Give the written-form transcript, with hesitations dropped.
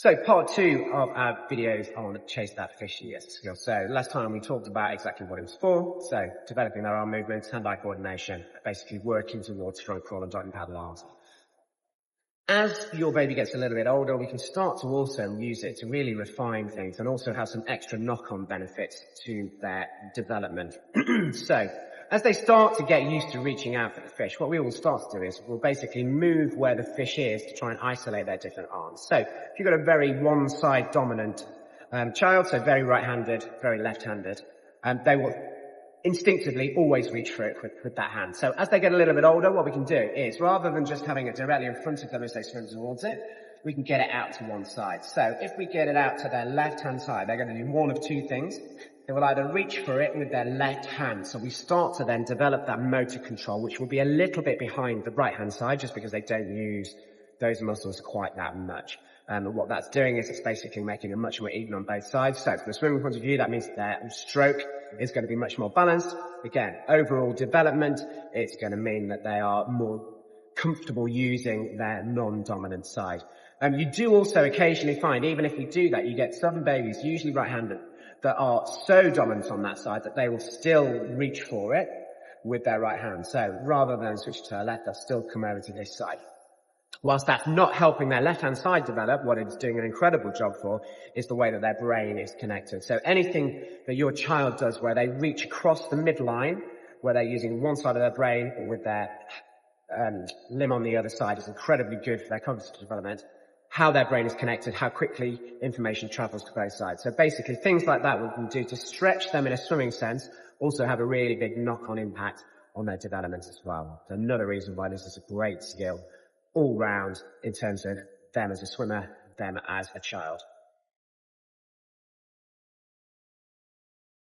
So part two of our videos on Chase That Fishy as a skill. So last time we talked about exactly what it was for. So developing their arm movements, hand-eye coordination, basically working towards front crawl and diving paddle arms. As your baby gets a little bit older, we can start to also use it to really refine things and also have some extra knock-on benefits to their development. So as they start to get used to reaching out for the fish, what we will start to do is we'll basically move where the fish is to try and isolate their different arms. So if you've got a very one-side dominant child, so very right-handed, very left-handed, they will instinctively always reach for it with that hand. So as they get a little bit older, what we can do is, rather than just having it directly in front of them as they swim towards it, we can get it out to one side. So if we get it out to their left-hand side, they're going to do one of two things. They will either reach for it with their left hand. So we start to then develop that motor control, which will be a little bit behind the right-hand side, just because they don't use those muscles quite that much. And what that's doing is it's basically making it much more even on both sides. So from a swimming point of view, that means their stroke is going to be much more balanced. Again, overall development, it's going to mean that they are more comfortable using their non-dominant side. You do also occasionally find, even if you do that, you get some babies, usually right-handed, that are so dominant on that side that they will still reach for it with their right hand. So rather than switch to their left, they'll still come over to this side. Whilst that's not helping their left-hand side develop, what it's doing an incredible job for is the way that their brain is connected. So anything that your child does where they reach across the midline, where they're using one side of their brain or with their limb on the other side, is incredibly good for their cognitive development. How their brain is connected, how quickly information travels to both sides. So basically things like that we can do to stretch them in a swimming sense also have a really big knock-on impact on their development as well. So another reason why this is a great skill all round in terms of them as a swimmer, them as a child.